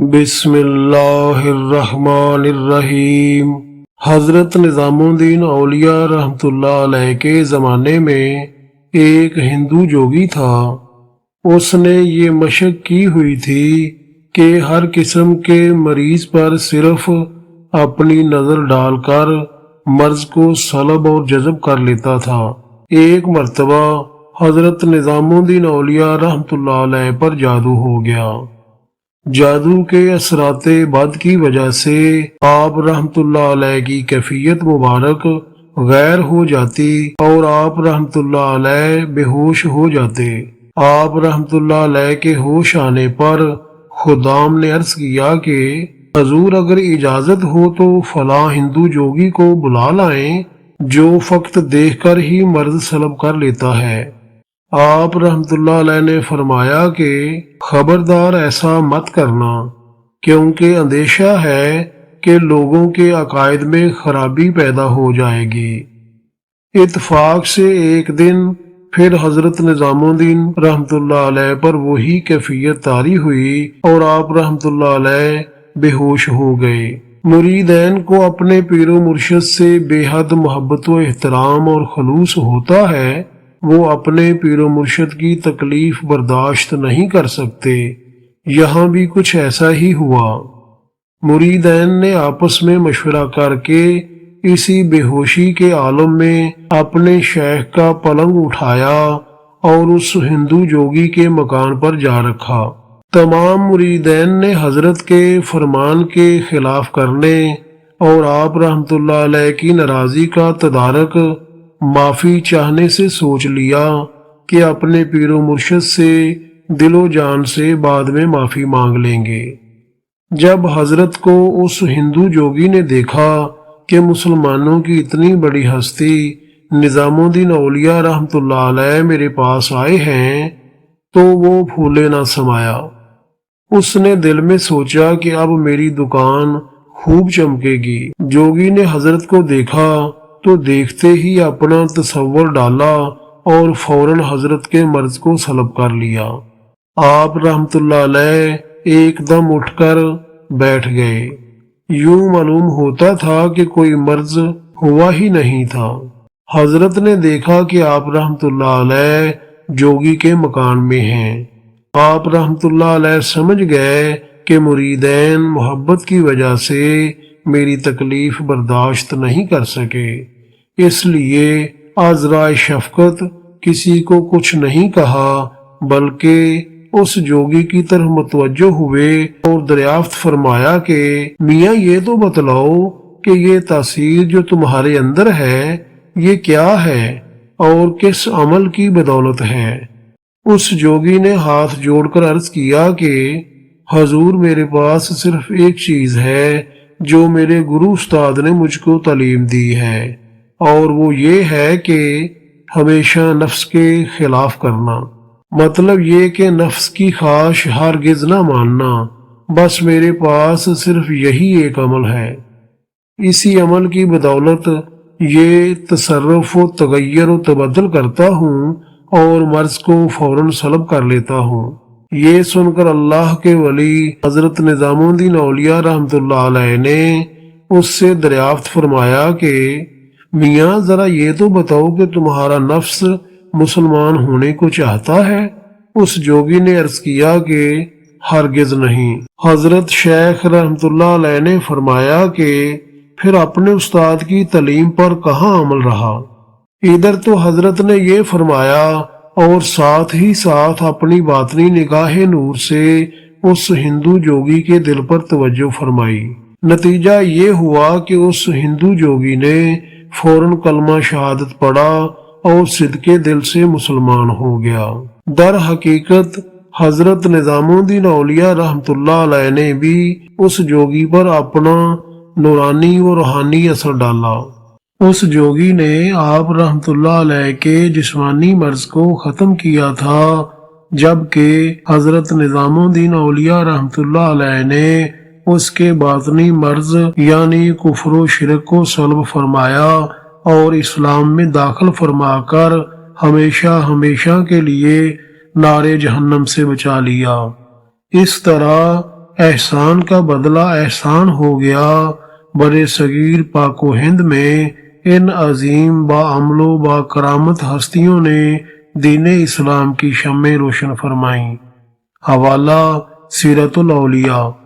بسم اللہ الرحمن الرحیم۔ حضرت نظام الدین اولیاء رحمۃ اللہ علیہ کے زمانے میں ایک ہندو جوگی تھا۔ اس نے یہ مشق کی ہوئی تھی کہ ہر قسم کے مریض پر صرف اپنی نظر ڈال کر مرض کو سلب اور جذب کر لیتا تھا۔ ایک مرتبہ حضرت نظام الدین اولیاء رحمۃ اللہ علیہ پر جادو ہو گیا۔ جادو کے اثرات بد کی وجہ سے آپ رحمت اللہ علیہ کی کیفیت مبارک غیر ہو جاتی اور آپ رحمت اللہ علیہ بے ہوش ہو جاتے۔ آپ رحمت اللہ علیہ کے ہوش آنے پر خدام نے عرض کیا کہ حضور اگر اجازت ہو تو فلاں ہندو جوگی کو بلا لائیں جو فقط دیکھ کر ہی مرض سلب کر لیتا ہے۔ آپ رحمت اللہ علیہ نے فرمایا کہ خبردار ایسا مت کرنا، کیونکہ اندیشہ ہے کہ لوگوں کے عقائد میں خرابی پیدا ہو جائے گی۔ اتفاق سے ایک دن پھر حضرت نظام الدین رحمت اللہ علیہ پر وہی کیفیت طاری ہوئی اور آپ رحمت اللہ علیہ بے ہوش ہو گئے۔ مریدین کو اپنے پیر و مرشد سے بے حد محبت و احترام اور خلوص ہوتا ہے، وہ اپنے پیر و مرشد کی تکلیف برداشت نہیں کر سکتے۔ یہاں بھی کچھ ایسا ہی ہوا۔ مریدین نے آپس میں مشورہ کر کے اسی بے ہوشی کے عالم میں اپنے شیخ کا پلنگ اٹھایا اور اس ہندو جوگی کے مکان پر جا رکھا۔ تمام مریدین نے حضرت کے فرمان کے خلاف کرنے اور آپ رحمت اللہ علیہ کی ناراضی کا تدارک معافی چاہنے سے سوچ لیا کہ اپنے پیر و مرشد سے دل و جان سے بعد میں معافی مانگ لیں گے۔ جب حضرت کو اس ہندو جوگی نے دیکھا کہ مسلمانوں کی اتنی بڑی ہستی نظام الدین اولیاء رحمت اللہ علیہ میرے پاس آئے ہیں تو وہ پھولے نہ سمایا۔ اس نے دل میں سوچا کہ اب میری دکان خوب چمکے گی۔ جوگی نے حضرت کو دیکھا تو دیکھتے ہی اپنا تصور ڈالا اور فوراً حضرت کے مرض کو سلب کر لیا۔ آپ رحمت اللہ علیہ ایک دم اٹھ کر بیٹھ گئے۔ یوں معلوم ہوتا تھا کہ کوئی مرض ہوا ہی نہیں تھا۔ حضرت نے دیکھا کہ آپ رحمت اللہ علیہ جوگی کے مکان میں ہیں۔ آپ رحمت اللہ علیہ سمجھ گئے کہ مریدین محبت کی وجہ سے میری تکلیف برداشت نہیں کر سکے، اس لیے عذرائے شفقت کسی کو کچھ نہیں کہا بلکہ اس جوگی کی طرف متوجہ ہوئے اور دریافت فرمایا کہ میاں یہ تو بتلاؤ کہ یہ تاثیر جو تمہارے اندر ہے یہ کیا ہے اور کس عمل کی بدولت ہے؟ اس جوگی نے ہاتھ جوڑ کر عرض کیا کہ حضور میرے پاس صرف ایک چیز ہے جو میرے گرو استاد نے مجھ کو تعلیم دی ہے، اور وہ یہ ہے کہ ہمیشہ نفس کے خلاف کرنا۔ مطلب یہ کہ نفس کی خواہش ہرگز نہ ماننا۔ بس میرے پاس صرف یہی ایک عمل ہے۔ اسی عمل کی بدولت یہ تصرف و تغیر و تبدل کرتا ہوں اور مرض کو فوراً سلب کر لیتا ہوں۔ یہ سن کر اللہ کے ولی حضرت نظام الدین اولیاء رحمت اللہ علیہ نے اس سے دریافت فرمایا کہ میاں ذرا یہ تو بتاؤ کہ تمہارا نفس مسلمان ہونے کو چاہتا ہے؟ اس جوگی نے عرض کیا کہ ہرگز نہیں۔ حضرت شیخ رحمت اللہ علیہ نے فرمایا کہ پھر اپنے استاد کی تعلیم پر کہاں عمل رہا؟ ادھر تو حضرت نے یہ فرمایا اور ساتھ ہی ساتھ اپنی باطنی نگاہ نور سے اس ہندو جوگی کے دل پر توجہ فرمائی۔ نتیجہ یہ ہوا کہ اس ہندو جوگی نے فوراً کلمہ شہادت پڑھا اور صدقے دل سے مسلمان ہو گیا۔ در حقیقت حضرت نظام الدین اولیاء رحمت اللہ علیہ نے بھی اس جوگی پر اپنا نورانی و روحانی اثر ڈالا۔ اس جوگی نے آپ رحمت اللہ علیہ کے جسمانی مرض کو ختم کیا تھا، جبکہ حضرت نظام الدین اولیاء رحمت اللہ علیہ نے اس کے باطنی مرض یعنی کفر و شرک کو سلب فرمایا اور اسلام میں داخل فرما کر ہمیشہ ہمیشہ کے لیے نار جہنم سے بچا لیا۔ اس طرح احسان کا بدلہ احسان ہو گیا۔ برِ صغیر پاک و ہند میں ان عظیم باعمل و با کرامت ہستیوں نے دین اسلام کی شمع روشن فرمائیں۔ حوالہ سیرت الاولیاء۔